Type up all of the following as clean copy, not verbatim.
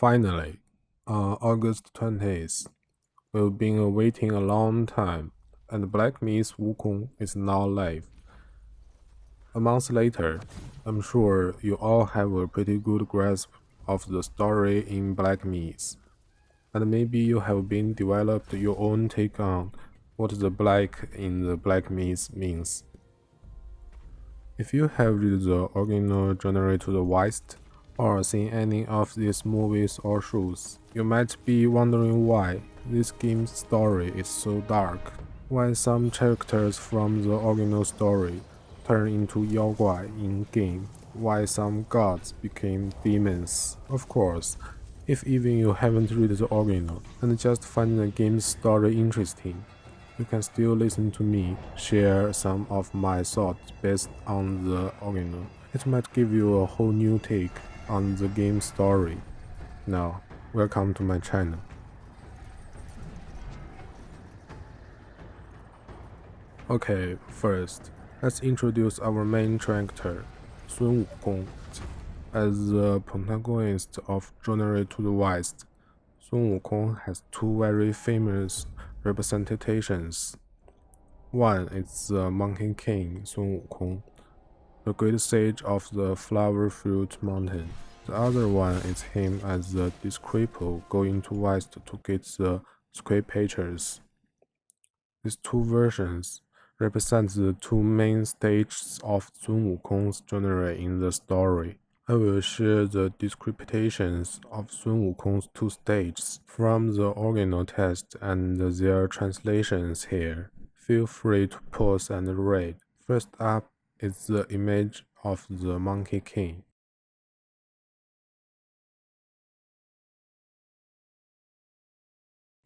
Finally, on August 20th, we've been awaiting a long time, and Black Myth Wukong is now live. A month later, I'm sure you all have a pretty good grasp of the story in Black Myth, and maybe you have been developed your own take on what the black in the Black Myth means. If you have read the original Journey to the West, or seen any of these movies or shows, you might be wondering why this game's story is so dark, why some characters from the original story turn into Yaoguai in game, why some gods became demons. Of course, if even you haven't read the original and just find the game's story interesting, you can still listen to me share some of my thoughts based on the original. It might give you a whole new take on the game story. Now, welcome to my channel. Okay, first, let's introduce our main character, Sun Wukong. As the protagonist of Journey to the West, Sun Wukong has two very famous representations. One is the Monkey King Sun Wukong, the great sage of the Flower Fruit Mountain. The other one is him as the disciple going to west to get the script pictures. These two versions represent the two main stages of Sun Wukong's journey in the story. I will share the descriptions of Sun Wukong's two stages from the original text and their translations here. Feel free to pause and read. First up is the image of the Monkey King.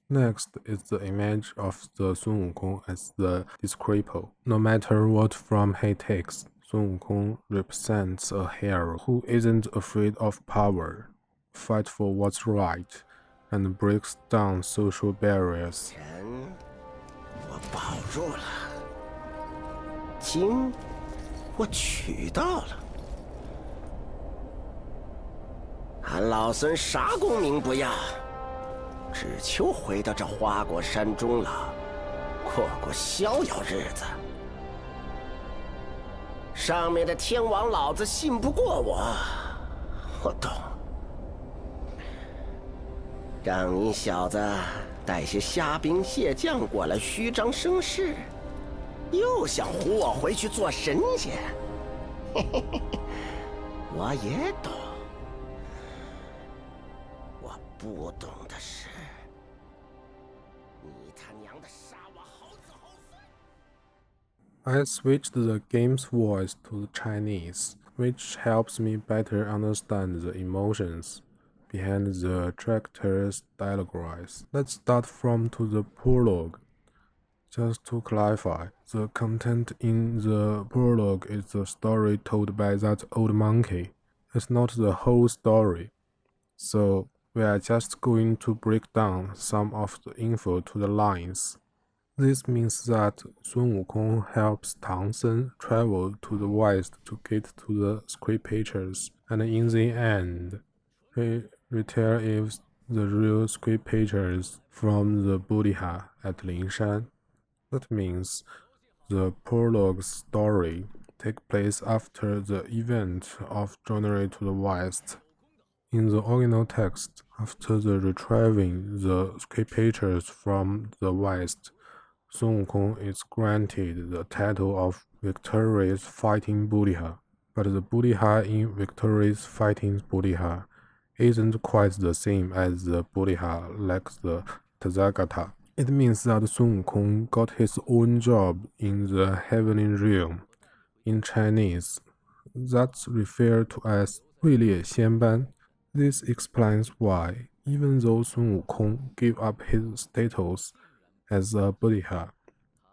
Next is the image of the Sun Wukong as the disciple. No matter what form he takes, Sun Wukong represents a hero who isn't afraid of power, fights for what's right, and breaks down social barriers. 人我保住了，金我取到了，俺老孙啥功名不要，只求回到这花果山中了，过过逍遥日子。上面的天王老子信不过我，我懂。让你小子带些虾兵蟹将过来虚张声势，又想唬我回去做神仙。嘿嘿嘿，我也懂。我不懂的是，你他娘的杀我好子好孙！ I switched the game's voice to the Chinese, which helps me better understand the emotions behind the characters' dialogues. Let's start from to the prologue. Just to clarify, the content in the prologue is the story told by that old monkey. It's not the whole story. So we are just going to break down some of the info to the lines. This means that Sun Wukong helps Tang Sen travel to the west to get to the script pictures, and in the end, he retrieves the real script pictures from the Buddha at Lingshan. That means the prologue story takes place after the event of Journey to the West. In the original text, after the retrieving the script pictures from the West, Sun Wukong is granted the title of Victorious Fighting Buddha, but the Buddha in Victorious Fighting Buddha isn't quite the same as the Buddha like the Tathagata. It means that Sun Wukong got his own job in the heavenly realm. In Chinese, that's referred to as 位列仙班. This explains why, even though Sun Wukong gave up his status as a Buddha,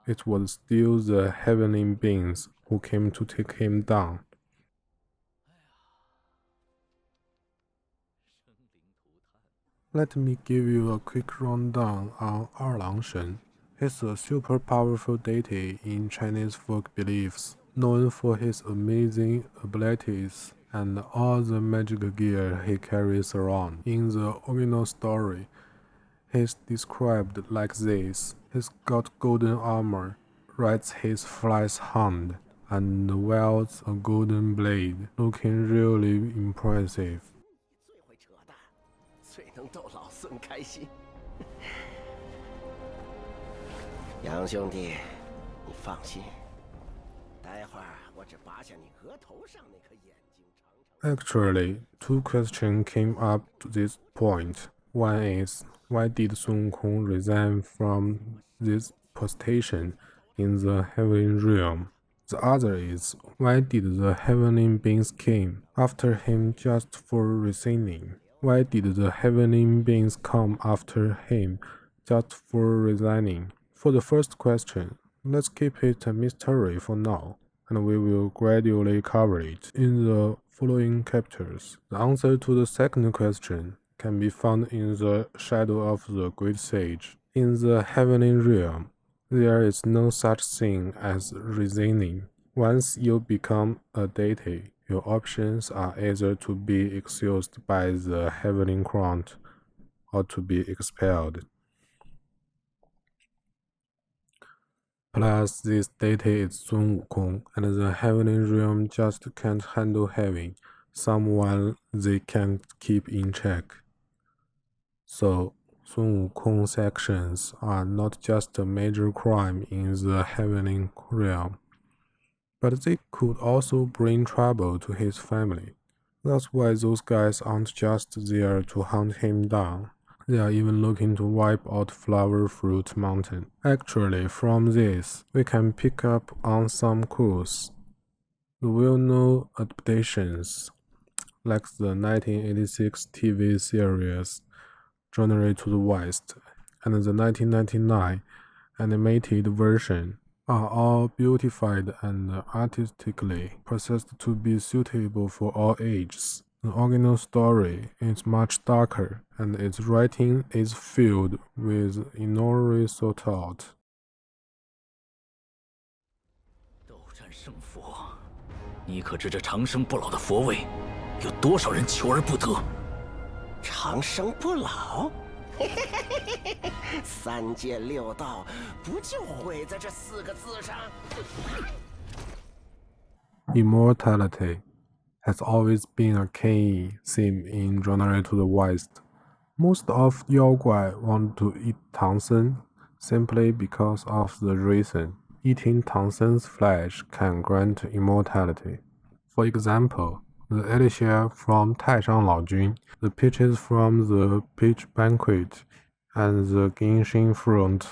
it was still the heavenly beings who came to take him down. Let me give you a quick rundown on Erlang Shen. He's a super powerful deity in Chinese folk beliefs, known for his amazing abilities and all the magic gear he carries around. In the original story, he's described like this: he's got golden armor, rides his fly's hound, and wields a golden blade, looking really impressive. 最会扯淡，最能逗老孙开心。杨兄弟，你放心，待会儿我只拔下你额头上那颗眼睛尝尝。 Actually, two questions came up to this point. One is, why did Sun Wukong resign from this position in the heavenly realm? The other is, why did the heavenly beings came after him just for resigning? Why did the heavenly beings come after him just for resigning? For the first question, let's keep it a mystery for now, and we will gradually cover it in the following chapters. The answer to the second question can be found in the shadow of the great sage. In the heavenly realm, there is no such thing as resigning. Once you become a deity, your options are either to be exiled by the heavenly crown or to be expelled. Plus, this deity is Sun Wukong, and the heavenly realm just can't handle having someone they can't keep in check. So, Sun Wukong's actions are not just a major crime in the heavenly realm, but they could also bring trouble to his family. That's why those guys aren't just there to hunt him down. They are even looking to wipe out Flower Fruit Mountain. Actually, from this, we can pick up on some clues. The well-known adaptations, like the 1986 TV series Journey to the West and the 1999 animated version, are all beautified and artistically processed to be suitable for all ages. The original story is much darker, and its writing is filled with enormous thought. 斗战胜佛，你可知这长生不老的佛位，有多少人求而不得？长生不老，三界六道不就毁在这4个字上？ Immortality has always been a key theme in Journey to the West. Most of 妖怪 want to eat Tang Sen simply because of the reason eating Tang Sen's flesh can grant immortality. For example, the elixir from Taishan Laojun, the peaches from the peach banquet, and the Ginxin fruit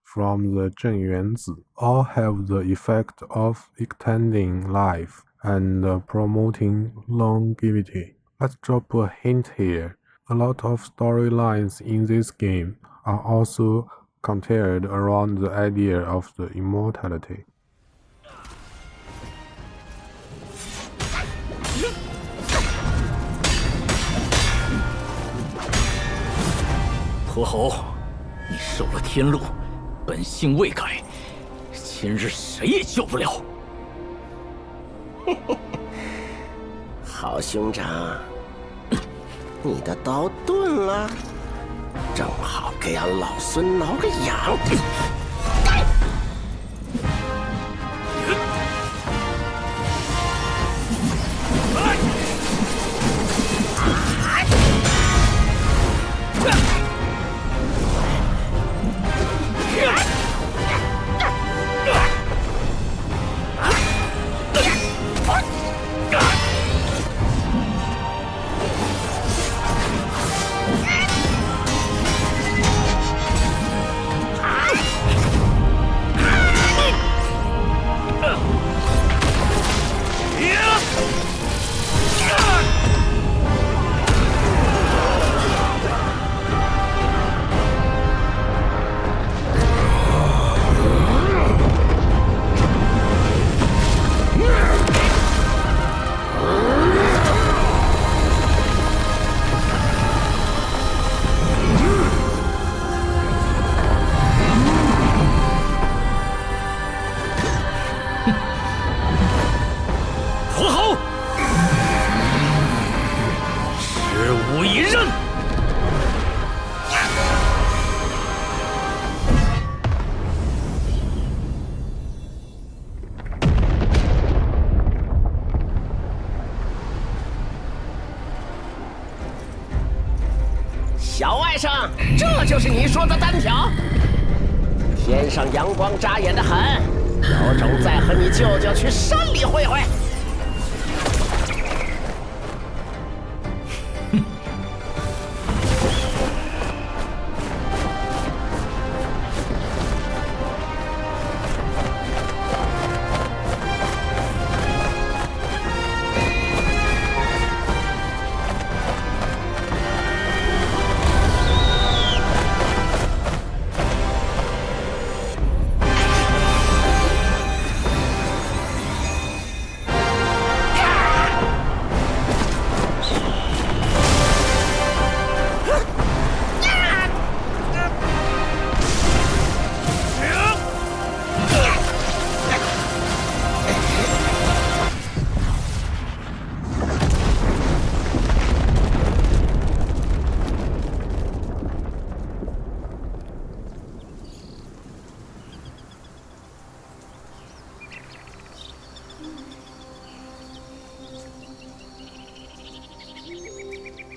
from the Zhengyuanzi all have the effect of extending life and promoting longevity. Let's drop a hint here. A lot of storylines in this game are also centered around the idea of the immortality. 泼猴，你受了天禄，本性未改，今日谁也救不了。好兄长，你的刀钝了，正好给俺老孙挠个痒。无一刃。小外甥，这就是你说的单挑？天上阳光扎眼的很，有种再和你舅舅去山里会会。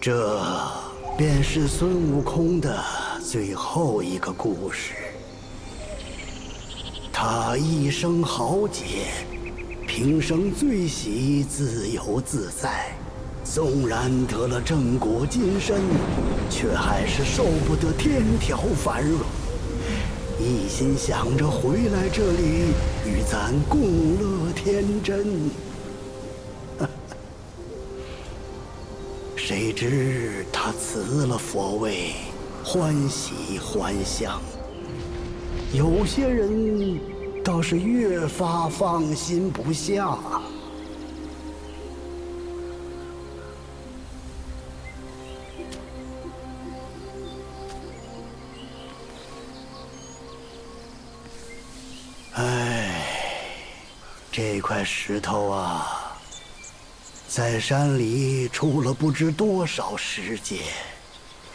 这便是孙悟空的最后一个故事。他一生豪杰，平生最喜自由自在。纵然得了正果金身，却还是受不得天条繁荣，一心想着回来这里与咱共乐天真。谁知他辞了佛位，欢喜还乡。有些人倒是越发放心不下。唉，这块石头啊，在山里出了不知多少世界。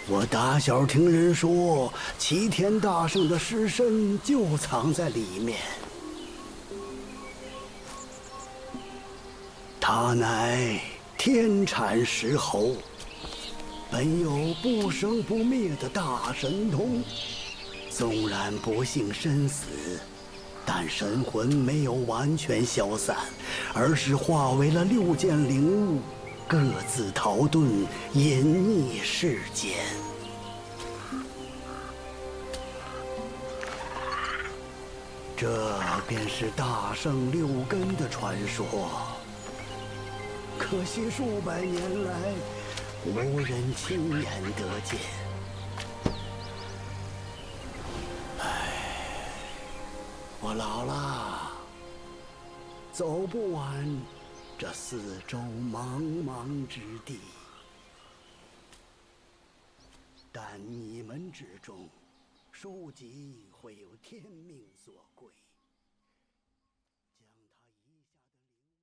我打小听人说，齐天大圣的尸身就藏在里面。他乃天产石猴，本有不生不灭的大神通。纵然不幸身死，但神魂没有完全消散，而是化为了6件灵物，各自逃遁，隐匿世间。这便是大圣6根的传说。可惜数百年来，无人亲眼得见。我老了，走不完这四周茫茫之地。但你们之中，书籍会有天命所归。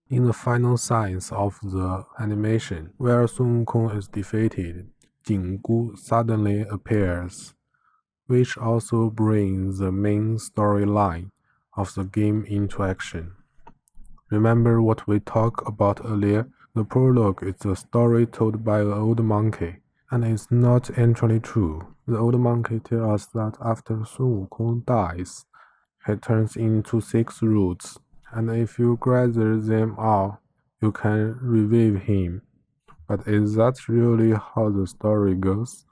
In the final scenes of the animation, where Sun Wukong is defeated, Jing Gu suddenly appears, which also brings the main storyline of the game into action. Remember what we talked about earlier? The prologue is a story told by the old monkey, and it's not entirely true. The old monkey tells us that after Sun Wukong dies, he turns into 6 roots, and if you gather them all, you can revive him. But is that really how the story goes?